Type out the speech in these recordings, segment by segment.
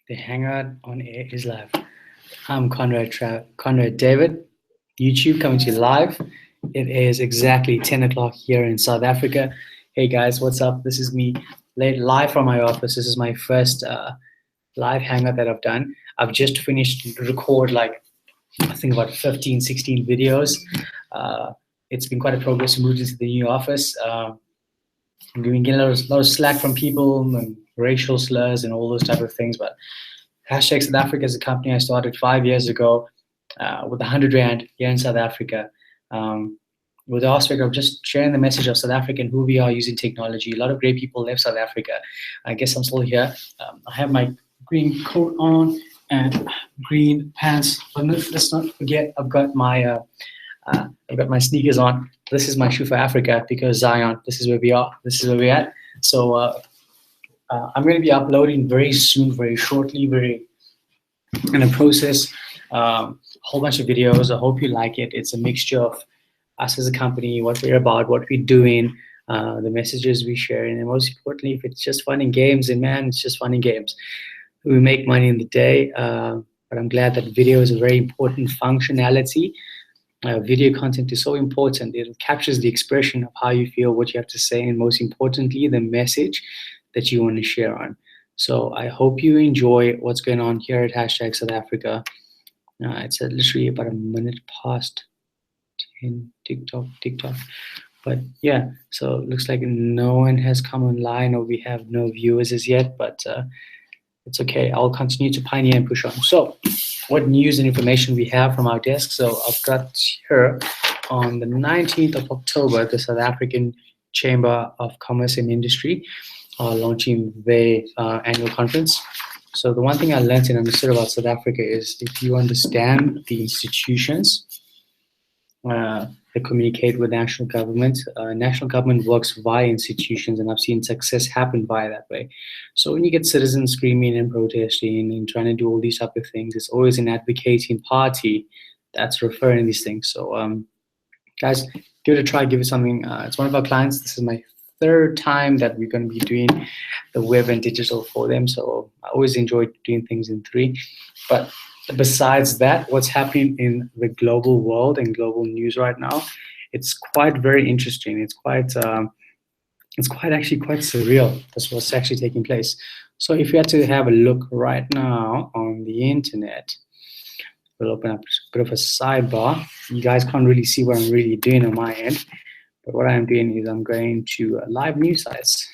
The Hangout on Air is live. I'm Conrad David, YouTube coming to you live. It is exactly 10 o'clock here in South Africa. Hey guys, what's up? This is me live from my office. This is my first live Hangout that I've done. I've just finished record like I think about 15, 16 videos. Uh, it's been quite a progress. Moved into the new office. I'm getting a lot of slack from people and racial slurs and all those type of things, but Hashtag South Africa is a company I started 5 years ago with 100 Rand here in South Africa. With the aspect of just sharing the message of South Africa and who we are using technology. A lot of great people left South Africa. I guess I'm still here. I have my green coat on and green pants. But let's not forget, I've got my sneakers on. This is my shoe for Africa because Zion. This is where we are. This is where we're at. So I'm going to be uploading very soon, very shortly, very in a process, a whole bunch of videos. I hope you like it. It's a mixture of us as a company, what we're about, what we're doing, the messages we share, and most importantly, if it's just fun and games, and man, it's just fun and games. We make money in the day, but I'm glad that video is a very important functionality. Video content is so important. It captures the expression of how you feel, what you have to say, and most importantly, the message that you want to share on. So I hope you enjoy what's going on here at Hashtag South Africa. It's literally about a minute past 10 TikTok. But yeah, so it looks like no one has come online or we have no viewers as yet, but it's okay. I'll continue to pioneer and push on. So what news and information we have from our desk. So I've got here on the 19th of October, the South African Chamber of Commerce and Industry are launching their annual conference. So the one thing I learned and understood about South Africa is if you understand the institutions that communicate with national government works via institutions, and I've seen success happen via that way. So when you get citizens screaming and protesting and trying to do all these type of things, it's always an advocating party that's referring these things. So guys, give it a try, give it something. It's one of our clients. This is my third time that we're going to be doing the web and digital for them. So I always enjoy doing things in three. But besides that, what's happening in the global world and global news right now, it's quite very interesting. It's quite actually quite surreal. That's what's actually taking place. So if you had to have a look right now on the internet, we'll open up a bit of a sidebar. You guys can't really see what I'm really doing on my end. But what I'm doing is I'm going to live news sites.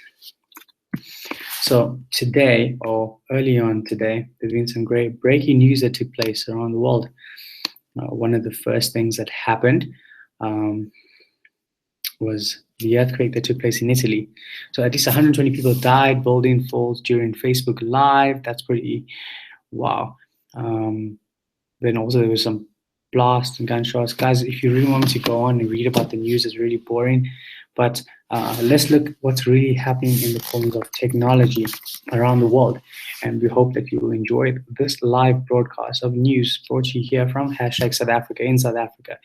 So today, or early on today, there's been some great breaking news that took place around the world. One of the first things that happened was the earthquake that took place in Italy. So at least 120 people died, building falls during Facebook Live. That's pretty wow. Then also there was some blast and gunshots. Guys, if you really want me to go on and read about the news, it's really boring. But let's look what's really happening in the forms of technology around the world. And we hope that you will enjoy this live broadcast of news brought to you here from Hashtag South Africa in South Africa.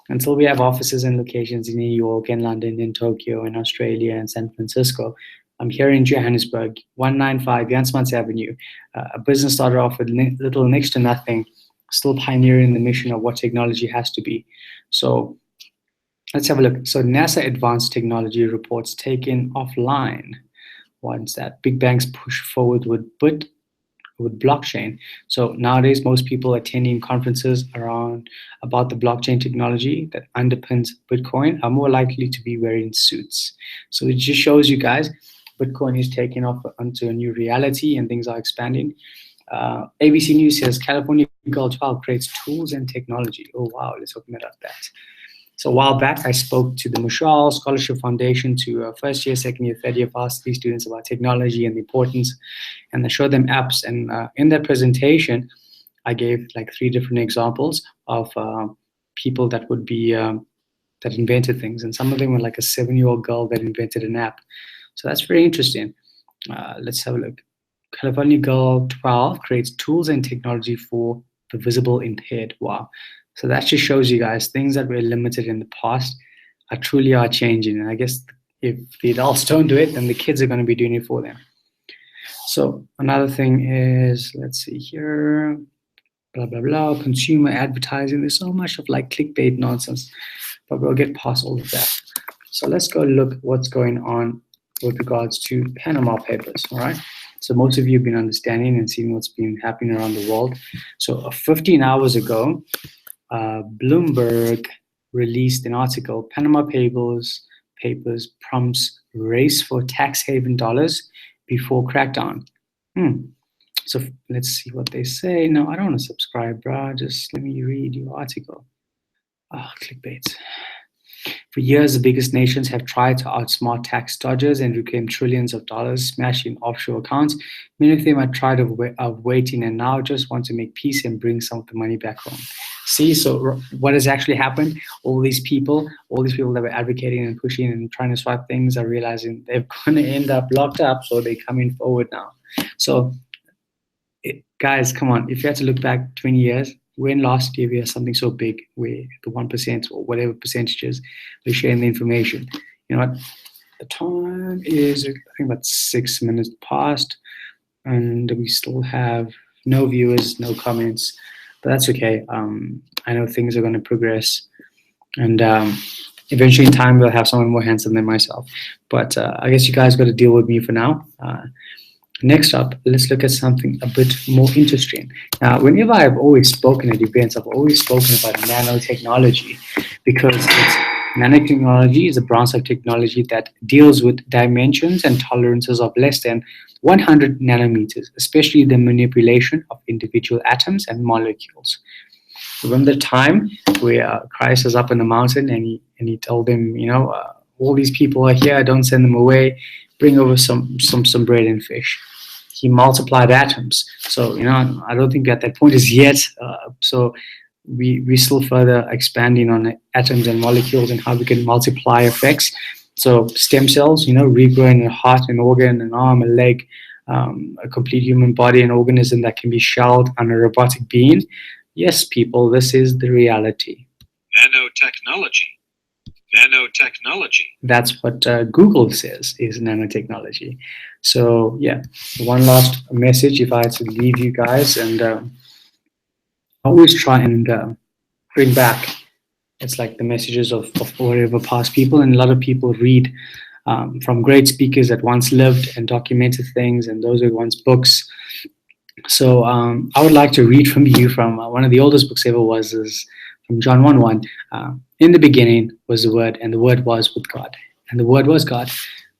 Until we have offices and locations in New York and London and Tokyo and Australia and San Francisco, I'm here in Johannesburg, 195 Jan Smuts Avenue. A business started off with little next to nothing, still pioneering the mission of what technology has to be. So let's have a look. So NASA advanced technology reports taken offline. Once that big banks push forward with blockchain. So nowadays, most people attending conferences about the blockchain technology that underpins Bitcoin are more likely to be wearing suits. So it just shows you guys, Bitcoin is taking off onto a new reality and things are expanding. ABC News says California Girl 12 creates tools and technology. Oh, wow, let's open it up that. So a while back, I spoke to the Mushal Scholarship Foundation to first year, second year, third year varsity students about technology and the importance, and I showed them apps. And in that presentation, I gave like 3 different examples of people that would be that invented things, and some of them were like a 7-year-old girl that invented an app. So that's very interesting. Let's have a look. California Girl 12 creates tools and technology for the visible impaired. Wow. So that just shows you guys things that were limited in the past truly are changing. And I guess if the adults don't do it, then the kids are going to be doing it for them. So another thing is, let's see here, blah, blah, blah, consumer advertising. There's so much of like clickbait nonsense, but we'll get past all of that. So let's go look what's going on with regards to Panama Papers, all right? So most of you have been understanding and seeing what's been happening around the world. So 15 hours ago, Bloomberg released an article, Panama Papers prompts race for tax haven dollars before crackdown. So let's see what they say. No, I don't want to subscribe, bro. Just let me read your article. Clickbait. For years, the biggest nations have tried to outsmart tax dodgers and reclaim trillions of dollars smashing offshore accounts. Many of them are tired of waiting and now just want to make peace and bring some of the money back home. See, so what has actually happened? All these people that were advocating and pushing and trying to swipe things are realizing they're going to end up locked up, so they're coming forward now. So, guys, come on. If you had to look back 20 years, when last year we had something so big where the 1% or whatever percentages we're sharing the information, you know what? The time is, I think, about 6 minutes past, and we still have no viewers, no comments, but that's okay. I know things are going to progress, and eventually in time we'll have someone more handsome than myself. But I guess you guys got to deal with me for now. Next up, let's look at something a bit more interesting. Now, whenever I've always spoken at events, I've always spoken about nanotechnology, because nanotechnology is a branch of technology that deals with dimensions and tolerances of less than 100 nanometers, especially the manipulation of individual atoms and molecules. Remember the time where Christ was up in the mountain and he told them, all these people are here, don't send them away, bring over some bread and fish. He multiplied atoms. So, I don't think at that point is yet. So we still further expanding on atoms and molecules and how we can multiply effects. So stem cells, regrowing a heart, an organ, an arm, a leg, a complete human body, an organism that can be shelled on a robotic being. Yes, people, this is the reality. Nanotechnology. Nanotechnology. That's what Google says is nanotechnology. So yeah, one last message if I had to leave you guys, and always try and bring back, it's like the messages of whatever past people, and a lot of people read from great speakers that once lived and documented things, and those are once books. So I would like to read from you from one of the oldest books ever is from John 1:1. In the beginning was the Word, and the Word was with God, and the Word was God.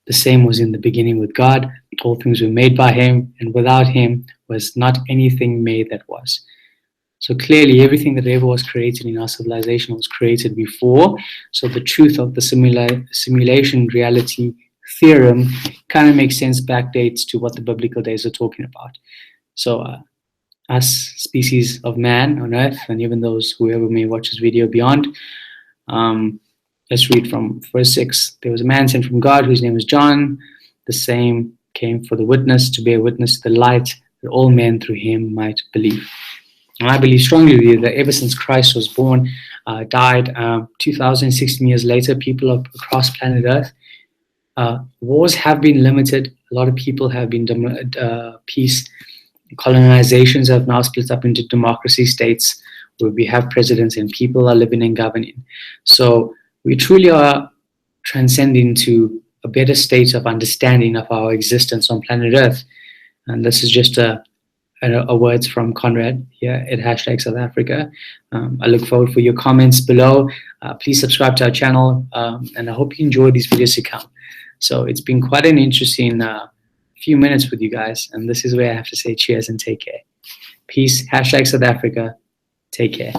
The same was in the beginning with God. All things were made by him, and without him was not anything made that was. So clearly everything that ever was created in our civilization was created before. So the truth of the simulation reality theorem kind of makes sense, backdates to what the biblical days are talking about. So us species of man on earth, and even those whoever may watch this video beyond, let's read from verse 6. There was a man sent from God whose name was John. The same came for the witness, to bear witness to the light, that all men through him might believe. And I believe strongly that ever since Christ was born, died, 2016 years later, people across planet Earth, wars have been limited. A lot of people have been peace. Colonizations have now split up into democracy states where we have presidents and people are living and governing. So we truly are transcending to a better state of understanding of our existence on planet Earth. And this is just a words from Conrad here at #SouthAfrica. I look forward for your comments below. Please subscribe to our channel, and I hope you enjoy these videos to come. So it's been quite an interesting few minutes with you guys, and this is where I have to say cheers and take care. Peace. #SouthAfrica. Take care.